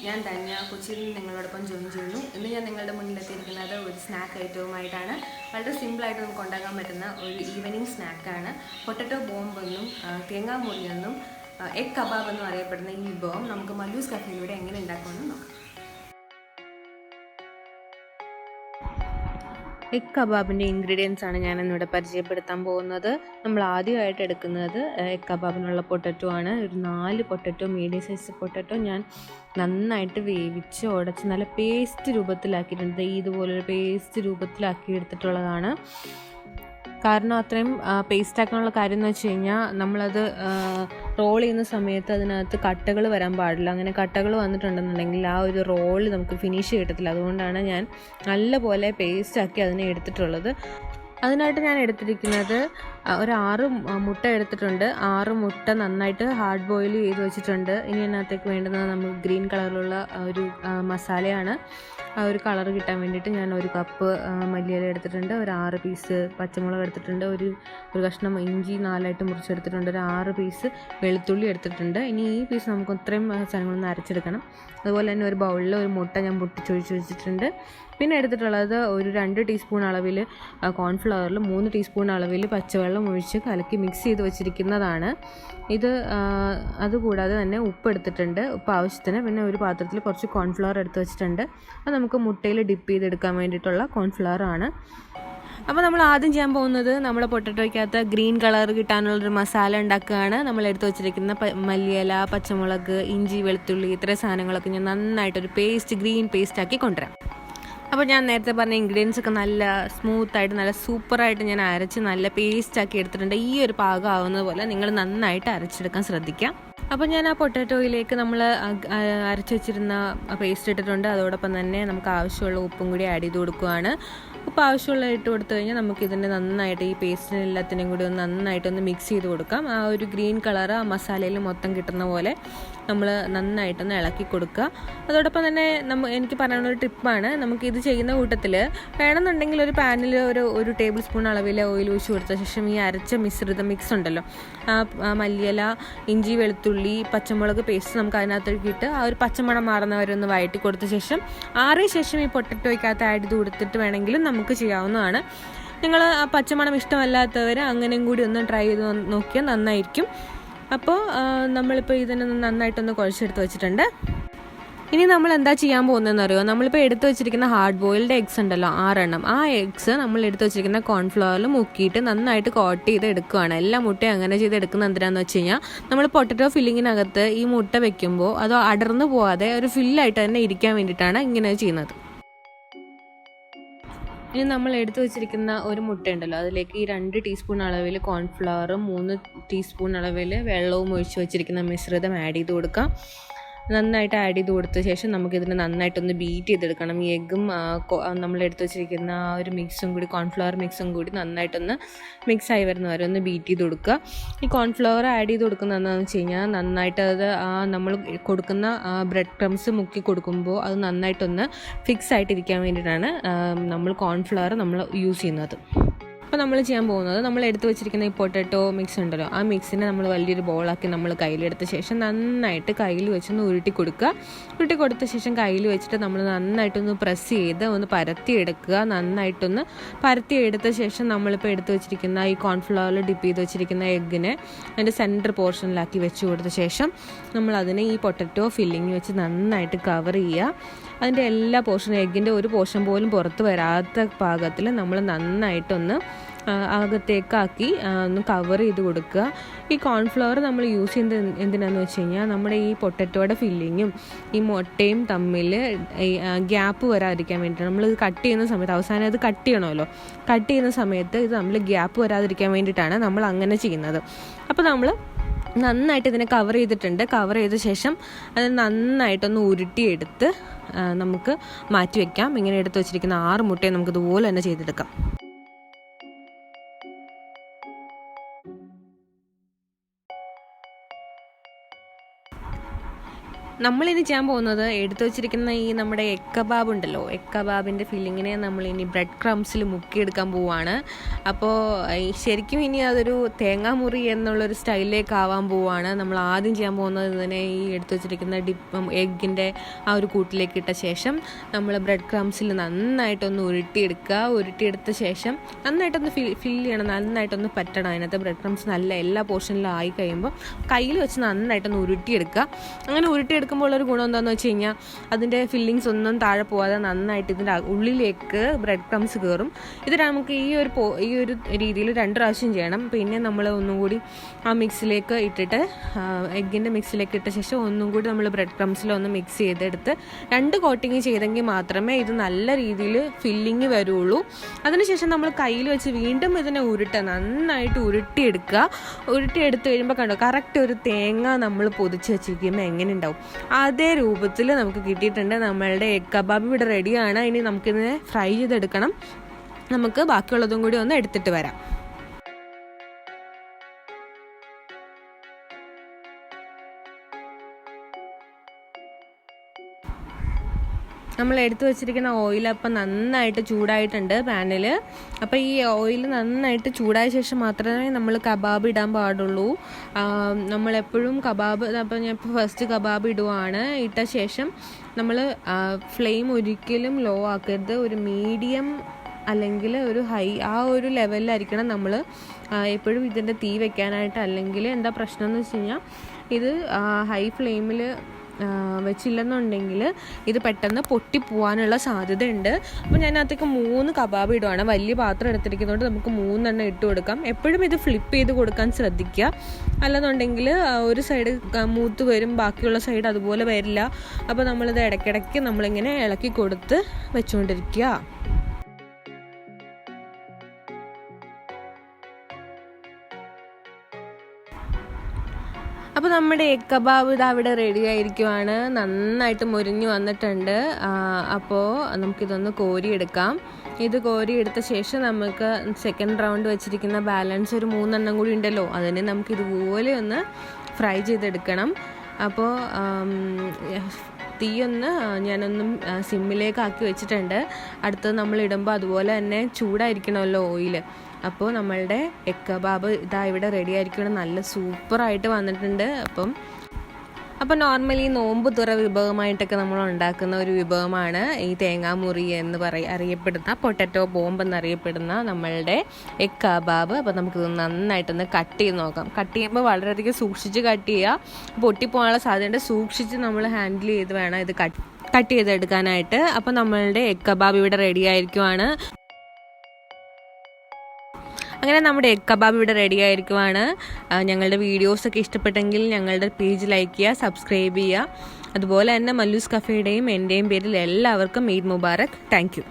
ഞാൻ ധന്യ കൊച്ചിയിൽ നിന്ന് നിങ്ങളോടൊപ്പം ജോയിൻ ചെയ്യുന്നു. ഇന്ന് ഞാൻ നിങ്ങളുടെ മുന്നിലെത്തിയിരിക്കുന്നത് ഒരു സ്നാക്ക് ഐറ്റവുമായിട്ടാണ്. വളരെ സിമ്പിളായിട്ട് നമുക്ക് ഉണ്ടാക്കാൻ പറ്റുന്ന ഒരു ഈവനിങ് സ്നാക്കാണ്. പൊട്ടറ്റോ ബോംബ് എന്നും തേങ്ങാമുറി എന്നും എഗ് കബാബ് എന്നും അറിയപ്പെടുന്ന ഈ വിഭവം നമുക്ക് മല്ലൂസ് കഫേയിലൂടെ എങ്ങനെ ഉണ്ടാക്കുമെന്ന് നോക്കാം. എഗ് കബാബിൻ്റെ ഇൻഗ്രീഡിയൻസ് ആണ് ഞാനിന്നിവിടെ പരിചയപ്പെടുത്താൻ പോകുന്നത്. നമ്മൾ ആദ്യമായിട്ട് എടുക്കുന്നത് എഗ് കബാബിനുള്ള പൊട്ടറ്റോ ആണ്. ഒരു 4 പൊട്ടറ്റോ, മീഡിയം സൈസ് പൊട്ടറ്റോ ഞാൻ നന്നായിട്ട് വേവിച്ച് ഉടച്ച് നല്ല പേസ്റ്റ് രൂപത്തിലാക്കിയിട്ടുണ്ട്. ഇതുപോലൊരു പേസ്റ്റ് രൂപത്തിലാക്കി എടുത്തിട്ടുള്ളതാണ്. കാരണം അത്രയും പേസ്റ്റ് ആക്കാനുള്ള കാര്യം എന്ന് വെച്ച് കഴിഞ്ഞാൽ നമ്മളത് റോൾ ചെയ്യുന്ന സമയത്ത് അതിനകത്ത് കട്ടകൾ വരാൻ പാടില്ല. അങ്ങനെ കട്ടകൾ വന്നിട്ടുണ്ടെന്നുണ്ടെങ്കിൽ ആ ഒരു റോൾ നമുക്ക് ഫിനിഷ് കിട്ടത്തില്ല. അതുകൊണ്ടാണ് ഞാൻ നല്ലപോലെ പേസ്റ്റാക്കി അതിനെ എടുത്തിട്ടുള്ളത്. അതിനായിട്ട് ഞാൻ എടുത്തിരിക്കുന്നത് ഒരു 6 മുട്ട എടുത്തിട്ടുണ്ട്. 6 മുട്ട നന്നായിട്ട് ഹാർഡ് ബോയിൽ ചെയ്ത് വെച്ചിട്ടുണ്ട്. ഇനി അതിനകത്തേക്ക് വേണ്ടുന്നത് നമുക്ക് ഗ്രീൻ കളറിലുള്ള ഒരു മസാലയാണ്. ആ ഒരു കളർ കിട്ടാൻ വേണ്ടിയിട്ട് ഞാൻ ഒരു കപ്പ് മല്ലിയില എടുത്തിട്ടുണ്ട്, ഒരു 6 പീസ് പച്ചമുളക് എടുത്തിട്ടുണ്ട്, ഒരു കഷ്ണം ഇഞ്ചി 4ആയിട്ട് മുറിച്ചെടുത്തിട്ടുണ്ട്, ഒരു 6 പീസ് വെളുത്തുള്ളി എടുത്തിട്ടുണ്ട്. ഇനി ഈ പീസ് നമുക്ക് ഇത്രയും സാധനങ്ങളൊന്ന് അരച്ചെടുക്കണം. അതുപോലെ തന്നെ ഒരു ബൗളിൽ ഒരു മുട്ട ഞാൻ പൊട്ടിച്ചൊഴിച്ച് വെച്ചിട്ടുണ്ട്. പിന്നെ എടുത്തിട്ടുള്ളത് ഒരു 2 ടീസ്പൂൺ അളവിൽ കോൺഫ്ലവറിൽ 3 ടീസ്പൂൺ അളവിൽ പച്ചവെള്ളം ഒഴിച്ച് കലക്കി മിക്സ് ചെയ്ത് വെച്ചിരിക്കുന്നതാണ്. ഇത് അതുകൂടാതെ തന്നെ ഉപ്പ് എടുത്തിട്ടുണ്ട്, ഉപ്പ് ആവശ്യത്തിന്. പിന്നെ ഒരു പാത്രത്തിൽ കുറച്ച് കോൺഫ്ലവർ എടുത്ത് വെച്ചിട്ടുണ്ട്. അത് നമുക്ക് മുട്ടയിൽ ഡിപ്പ് ചെയ്തെടുക്കാൻ വേണ്ടിയിട്ടുള്ള കോൺഫ്ലവർ ആണ്. അപ്പോൾ നമ്മൾ ആദ്യം ചെയ്യാൻ പോകുന്നത് നമ്മുടെ പൊട്ടറ്റോയ്ക്കകത്ത് ഗ്രീൻ കളർ കിട്ടാനുള്ളൊരു മസാല ഉണ്ടാക്കുകയാണ്. നമ്മൾ എടുത്ത് വെച്ചിരിക്കുന്ന മല്ലിയില, പച്ചമുളക്, ഇഞ്ചി, വെളുത്തുള്ളി ഇത്രയും സാധനങ്ങളൊക്കെ ഞാൻ നന്നായിട്ടൊരു ഗ്രീൻ പേസ്റ്റ് ആക്കി കൊണ്ടുവരാം. അപ്പോൾ ഞാൻ നേരത്തെ പറഞ്ഞ ഇൻഗ്രീഡിയൻസ് ഒക്കെ നല്ല സ്മൂത്തായിട്ട് നല്ല സൂപ്പറായിട്ട് ഞാൻ അരച്ച് നല്ല പേസ്റ്റാക്കി എടുത്തിട്ടുണ്ട്. ഈ ഒരു പാകം ആവുന്നത് പോലെ നിങ്ങൾ നന്നായിട്ട് അരച്ചെടുക്കാൻ ശ്രദ്ധിക്കാം. അപ്പോൾ ഞാൻ ആ പൊട്ടാറ്റോയിലേക്ക് നമ്മൾ അരച്ച് വെച്ചിരുന്ന പേസ്റ്റ് ഇട്ടിട്ടുണ്ട്. അതോടൊപ്പം തന്നെ നമുക്ക് ആവശ്യമുള്ള ഉപ്പും കൂടി ആഡ് ചെയ്ത് കൊടുക്കുകയാണ്. ഉപ്പ് ആവശ്യമുള്ള ഇട്ട് കൊടുത്തു കഴിഞ്ഞാൽ നമുക്കിതിൻ്റെ നന്നായിട്ട് ഈ പേസ്റ്റിന് എല്ലാത്തിനും കൂടി നന്നായിട്ടൊന്ന് മിക്സ് ചെയ്ത് കൊടുക്കാം. ആ ഒരു ഗ്രീൻ കളർ ആ മസാലയിൽ മൊത്തം കിട്ടുന്ന പോലെ നമ്മൾ നന്നായിട്ടൊന്ന് ഇളക്കി കൊടുക്കുക. അതോടൊപ്പം തന്നെ എനിക്ക് പറയാനുള്ളൊരു ടിപ്പാണ്, നമുക്കിത് ചെയ്യുന്ന കൂട്ടത്തിൽ വേണമെന്നുണ്ടെങ്കിൽ ഒരു പാനിൽ ഒരു ടേബിൾ സ്പൂൺ അളവിൽ ഓയിൽ ഒഴിച്ച് കൊടുത്ത ശേഷം ഈ അരച്ച മിക്സ് ഉണ്ടല്ലോ, ആ മല്ലിയില, ഇഞ്ചി, വെളുത്തുള്ളി, പച്ചമുളക് പേസ്റ്റ് നമുക്ക് അതിനകത്തേക്ക് ഇട്ട് ആ ഒരു പച്ചമണം മാറുന്നവരെ ഒന്ന് വഴറ്റി കൊടുത്ത ശേഷം ആറിയ ശേഷം ഈ പൊട്ടറ്റോയ്ക്കകത്ത് ആഡ് ചെയ്ത് കൊടുത്തിട്ട് വേണമെങ്കിലും നമുക്ക് ചെയ്യാവുന്നതാണ്. നിങ്ങൾ ആ പച്ചമണം ഇഷ്ടമല്ലാത്തവർ അങ്ങനെയും കൂടി ഒന്ന് ട്രൈ ചെയ്ത് നോക്കിയാൽ നന്നായിരിക്കും. അപ്പോൾ നമ്മളിപ്പോൾ ഇതിനൊന്ന് നന്നായിട്ടൊന്ന് കുഴച്ചെടുത്ത് വെച്ചിട്ടുണ്ട്. ഇനി നമ്മൾ എന്താ ചെയ്യാൻ പോകുന്നതെന്ന് അറിയുമോ? നമ്മളിപ്പോൾ എടുത്ത് വെച്ചിരിക്കുന്ന ഹാർഡ് ബോയിൽഡ് എഗ്സ് ഉണ്ടല്ലോ, 6 എണ്ണം. ആ എഗ്സ് നമ്മൾ എടുത്ത് വെച്ചിരിക്കുന്ന കോൺഫ്ലവറിൽ മുക്കിയിട്ട് നന്നായിട്ട് കോട്ട് ചെയ്ത് എടുക്കുകയാണ്. എല്ലാ മുട്ടയും അങ്ങനെ ചെയ്ത് എടുക്കുന്നത് എന്തിനാണെന്ന് വെച്ച് കഴിഞ്ഞാൽ നമ്മൾ പൊട്ടറ്റോ ഫില്ലിങ്ങിനകത്ത് ഈ മുട്ട വെക്കുമ്പോൾ അത് അടർന്നു പോകാതെ ഒരു ഫില്ലായിട്ട് തന്നെ ഇരിക്കാൻ വേണ്ടിയിട്ടാണ് ഇങ്ങനെ ചെയ്യുന്നത്. ഇനി നമ്മൾ എടുത്തു വെച്ചിരിക്കുന്ന ഒരു മുട്ടയുണ്ടല്ലോ, അതിലേക്ക് ഈ 2 ടീസ്പൂൺ അളവിൽ കോൺഫ്ലവറും 3 ടീസ്പൂൺ അളവിൽ വെള്ളവും ഒഴിച്ച് വെച്ചിരിക്കുന്ന മിശ്രിതം ആഡ് ചെയ്ത് കൊടുക്കാം. നന്നായിട്ട് ആഡ് ചെയ്ത് കൊടുത്ത ശേഷം നമുക്കിതിനെ നന്നായിട്ടൊന്ന് ബീറ്റ് ചെയ്തെടുക്കണം. ഈ എഗ്ഗും നമ്മൾ എടുത്ത് വെച്ചിരിക്കുന്ന ആ ഒരു മിക്സും കൂടി, കോൺഫ്ലവർ മിക്സും കൂടി നന്നായിട്ടൊന്ന് മിക്സായി വരുന്ന വരെ ഒന്ന് ബീറ്റ് ചെയ്ത് കൊടുക്കുക. ഈ കോൺഫ്ലവർ ആഡ് ചെയ്ത് കൊടുക്കുന്നത് എന്താണെന്ന് വെച്ച് കഴിഞ്ഞാൽ നന്നായിട്ട് അത് നമ്മൾ കൊടുക്കുന്ന ബ്രെഡ് ക്രംസ് മുക്കി കൊടുക്കുമ്പോൾ അത് നന്നായിട്ടൊന്ന് ഫിക്സ് ആയിട്ടിരിക്കാൻ വേണ്ടിയിട്ടാണ് നമ്മൾ കോൺഫ്ലവർ നമ്മൾ യൂസ് ചെയ്യുന്നത്. അപ്പോൾ നമ്മൾ ചെയ്യാൻ പോകുന്നത്, നമ്മൾ എടുത്ത് വെച്ചിരിക്കുന്ന ഈ പൊട്ടറ്റോ മിക്സ് ഉണ്ടല്ലോ, ആ മിക്സിനെ നമ്മൾ വലിയൊരു ബോളാക്കി നമ്മൾ കയ്യിലെടുത്ത ശേഷം നന്നായിട്ട് കയ്യിൽ വെച്ചൊന്ന് ഉരുട്ടി കൊടുത്ത ശേഷം കയ്യിൽ വെച്ചിട്ട് നമ്മൾ നന്നായിട്ടൊന്ന് പ്രസ് ചെയ്ത് ഒന്ന് പരത്തിയെടുക്കുക. നന്നായിട്ടൊന്ന് പരത്തിയെടുത്ത ശേഷം നമ്മളിപ്പോൾ എടുത്ത് വെച്ചിരിക്കുന്ന ഈ കോൺഫ്ലവറിൽ ഡിപ്പ് ചെയ്ത് വെച്ചിരിക്കുന്ന എഗ്ഗിനെ അതിൻ്റെ സെൻറ്റർ പോർഷനിലാക്കി വെച്ച് കൊടുത്ത ശേഷം നമ്മളതിനെ ഈ പൊട്ടറ്റോ ഫില്ലിങ് വെച്ച് നന്നായിട്ട് കവർ ചെയ്യുക. അതിൻ്റെ എല്ലാ പോർഷനും, എഗ്ഗിൻ്റെ ഒരു പോർഷൻ പോലും പുറത്ത് വരാത്ത പാകത്തിൽ നമ്മൾ നന്നായിട്ടൊന്ന് അകത്തേക്കാക്കി ഒന്ന് കവർ ചെയ്ത് കൊടുക്കുക. ഈ കോൺഫ്ലവർ നമ്മൾ യൂസ് ചെയ്യുന്നത് എന്തിനാണെന്ന് വെച്ച് കഴിഞ്ഞാൽ നമ്മുടെ ഈ പൊട്ടറ്റോയുടെ ഫില്ലിങ്ങും ഈ മുട്ടയും തമ്മിൽ ഗ്യാപ്പ് വരാതിരിക്കാൻ വേണ്ടിയിട്ടാണ്. നമ്മളിത് കട്ട് ചെയ്യുന്ന സമയത്ത്, അവസാനം ഇത് കട്ട് ചെയ്യണമല്ലോ, കട്ട് ചെയ്യുന്ന സമയത്ത് ഇത് തമ്മിൽ ഗ്യാപ്പ് വരാതിരിക്കാൻ വേണ്ടിയിട്ടാണ് നമ്മൾ അങ്ങനെ ചെയ്യുന്നത്. അപ്പോൾ നമ്മൾ നന്നായിട്ട് ഇതിനെ കവർ ചെയ്തിട്ടുണ്ട്. കവർ ചെയ്ത ശേഷം അത് നന്നായിട്ടൊന്ന് ഉരുട്ടിയെടുത്ത് നമുക്ക് മാറ്റി വയ്ക്കാം. ഇങ്ങനെ എടുത്ത് വെച്ചിരിക്കുന്ന 6 മുട്ടയും നമുക്ക് ഇതുപോലെ തന്നെ ചെയ്തെടുക്കാം. നമ്മളിനി ചെയ്യാൻ പോകുന്നത് എടുത്തു വെച്ചിരിക്കുന്ന ഈ നമ്മുടെ എഗ് കബാബ് ഉണ്ടല്ലോ, എഗ് കബാബിൻ്റെ ഫില്ലിങ്ങിനെ നമ്മളിനി ബ്രെഡ് ക്രംസിൽ മുക്കിയെടുക്കാൻ പോവുകയാണ്. അപ്പോൾ ശരിക്കും ഇനി അതൊരു തേങ്ങാമുറി എന്നുള്ളൊരു സ്റ്റൈലിലേക്ക് ആവാൻ പോവുകയാണ്. നമ്മൾ ആദ്യം ചെയ്യാൻ പോകുന്നത് ഇതിനെ ഈ എടുത്തു വെച്ചിരിക്കുന്ന എഗ്ഗിൻ്റെ ആ ഒരു കൂട്ടിലേക്ക് ഇട്ട ശേഷം നമ്മൾ ബ്രെഡ് ക്രംസിൽ നന്നായിട്ടൊന്ന് ഉരുട്ടിയെടുത്ത ശേഷം നന്നായിട്ടൊന്ന് ഫില്ല് ചെയ്യണം, നന്നായിട്ടൊന്ന് പറ്റണം. അതിനകത്ത് ബ്രെഡ് ക്രംസ് നല്ല എല്ലാ പോർഷനിലും ആയി കഴിയുമ്പോൾ കയ്യിൽ വെച്ച് നന്നായിട്ടൊന്ന് ഉരുട്ടിയെടുക്കുക. അങ്ങനെ ഉരുട്ടിയെടുക്കുമ്പോൾ ഒരു ഗുണം എന്താണെന്ന് വെച്ച് കഴിഞ്ഞാൽ അതിൻ്റെ ഫില്ലിങ്സ് ഒന്നും താഴെ പോകാതെ നന്നായിട്ട് ഇതിൻ്റെ ഉള്ളിലേക്ക് ബ്രെഡ് ക്രംസ് കയറും. ഇത് നമുക്ക് ഈ ഒരു രീതിയിൽ 2 പ്രാവശ്യം ചെയ്യണം. പിന്നെ നമ്മൾ ഒന്നും കൂടി ആ മിക്സിലേക്ക് ഇട്ടിട്ട് എഗ്ഗിൻ്റെ മിക്സിലേക്ക് ഇട്ട ശേഷം ഒന്നും കൂടി നമ്മൾ ബ്രെഡ് ക്രംസിലൊന്ന് മിക്സ് ചെയ്തെടുത്ത് 2 കോട്ടിങ് ചെയ്തെങ്കിൽ മാത്രമേ ഇത് നല്ല രീതിയിൽ ഫില്ലിങ് വരുള്ളൂ. അതിനുശേഷം നമ്മൾ കയ്യിൽ വെച്ച് വീണ്ടും ഇതിനെ നന്നായിട്ട് ഉരുട്ടിയെടുത്ത് കഴിയുമ്പോൾ കണ്ടോ കറക്റ്റ് ഒരു തേങ്ങ നമ്മൾ പൊതിച്ച് വെച്ചിരിക്കുമ്പോൾ എങ്ങനെ ഉണ്ടാവും അതേ രൂപത്തിൽ നമുക്ക് കിട്ടിയിട്ടുണ്ട്. നമ്മളുടെ എഗ് കബാബ് ഇവിടെ റെഡിയാണ്. ഇനി നമുക്കിതിനെ ഫ്രൈ ചെയ്തെടുക്കണം. നമുക്ക് ബാക്കിയുള്ളതും കൂടി ഒന്ന് എടുത്തിട്ട് വരാം. നമ്മൾ എടുത്തു വെച്ചിരിക്കുന്ന ഓയിൽ അപ്പം നന്നായിട്ട് ചൂടായിട്ടുണ്ട് പാനിൽ. അപ്പോൾ ഈ ഓയിൽ നന്നായിട്ട് ചൂടായ ശേഷം മാത്രമേ നമ്മൾ കബാബ് ഇടാൻ പാടുള്ളൂ. നമ്മളെപ്പോഴും കബാബ്, അപ്പോൾ ഞാൻ ഇപ്പോൾ ഫസ്റ്റ് കബാബ് ഇടുവാണ്. ഇട്ട ശേഷം നമ്മൾ ഫ്ലെയിം ഒരിക്കലും ലോ ആക്കരുത്. ഒരു മീഡിയം അല്ലെങ്കിൽ ഒരു ഹൈ, ആ ഒരു ലെവലിലായിരിക്കണം നമ്മൾ എപ്പോഴും ഇതിൻ്റെ തീ വെക്കാനായിട്ട്. അല്ലെങ്കിൽ എന്താ പ്രശ്നം എന്ന് വെച്ച് കഴിഞ്ഞാൽ ഇത് ഹൈ ഫ്ലെയിമിൽ വെച്ചില്ലെന്നുണ്ടെങ്കിൽ ഇത് പെട്ടെന്ന് പൊട്ടിപ്പോവാനുള്ള സാധ്യതയുണ്ട്. അപ്പോൾ ഞാൻ അതിലേക്ക് 3 കബാബ് ഇടുവാണ്. വലിയ പാത്രം എടുത്തിരിക്കുന്നതുകൊണ്ട് നമുക്ക് 3 എണ്ണം ഇട്ട് കൊടുക്കാം. എപ്പോഴും ഇത് ഫ്ലിപ്പ് ചെയ്ത് കൊടുക്കാൻ ശ്രദ്ധിക്കുക. അല്ലെന്നുണ്ടെങ്കിൽ ഒരു സൈഡ് മൂത്ത് വരും, ബാക്കിയുള്ള സൈഡ് അതുപോലെ വരില്ല. അപ്പോൾ നമ്മളിത് ഇടയ്ക്കിടയ്ക്ക് നമ്മളിങ്ങനെ ഇളക്കി കൊടുത്ത് വെച്ചുകൊണ്ടിരിക്കുക. അപ്പോൾ നമ്മുടെ എഗ് കബാബ് ഇത് അവിടെ റെഡി ആയിരിക്കുവാണ്. നന്നായിട്ട് മുരിഞ്ഞ് വന്നിട്ടുണ്ട്. അപ്പോൾ നമുക്കിതൊന്ന് കോരിയെടുക്കാം. ഇത് കോരിയെടുത്ത ശേഷം നമുക്ക് സെക്കൻഡ് റൗണ്ട് വെച്ചിരിക്കുന്ന ബാലൻസ് ഒരു 3 എണ്ണം കൂടി ഉണ്ടല്ലോ, അതിനെ നമുക്ക് ഇതുപോലെ ഒന്ന് ഫ്രൈ ചെയ്തെടുക്കണം. അപ്പോൾ തീയൊന്ന് ഞാനൊന്നും സിമ്മിലേക്ക് ആക്കി വെച്ചിട്ടുണ്ട്. അടുത്തത് നമ്മൾ ഇടുമ്പോൾ അതുപോലെ തന്നെ ചൂടായിരിക്കണമല്ലോ ഓയിൽ. അപ്പോൾ നമ്മളുടെ എഗ് കബാബ് ഇതാ ഇവിടെ റെഡി ആയിരിക്കണം. നല്ല സൂപ്പറായിട്ട് വന്നിട്ടുണ്ട്. അപ്പം നോർമലി നോമ്പ് തുറ വിഭവമായിട്ടൊക്കെ നമ്മൾ ഉണ്ടാക്കുന്ന ഒരു വിഭവമാണ് ഈ തേങ്ങാമുറി എന്ന് അറിയപ്പെടുന്ന പൊട്ടറ്റോ ബോംബ് എന്നറിയപ്പെടുന്ന നമ്മളുടെ എഗ് കബാബ്. അപ്പോൾ നമുക്കിത് നന്നായിട്ടൊന്ന് കട്ട് ചെയ്ത് നോക്കാം. കട്ട് ചെയ്യുമ്പോൾ വളരെയധികം സൂക്ഷിച്ച് കട്ട് ചെയ്യുക. പൊട്ടിപ്പോകാനുള്ള സാധ്യതയുണ്ട്. സൂക്ഷിച്ച് നമ്മൾ ഹാൻഡിൽ ചെയ്ത് വേണം ഇത് കട്ട് ചെയ്തെടുക്കാനായിട്ട്. അപ്പോൾ നമ്മളുടെ എഗ് കബാബ് ഇവിടെ റെഡി ആയിരിക്കുവാണ്. അങ്ങനെ നമ്മുടെ എഗ് കബാബ് ഇവിടെ റെഡി ആയിരിക്കുവാണ്. ഞങ്ങളുടെ വീഡിയോസൊക്കെ ഇഷ്ടപ്പെട്ടെങ്കിൽ ഞങ്ങളുടെ പേജ് ലൈക്ക് ചെയ്യുക, സബ്സ്ക്രൈബ് ചെയ്യുക. അതുപോലെ തന്നെ മല്ലൂസ് കഫേയുടെയും എൻ്റെയും പേരിൽ എല്ലാവർക്കും ഈദ് മുബാറക്. Thank you.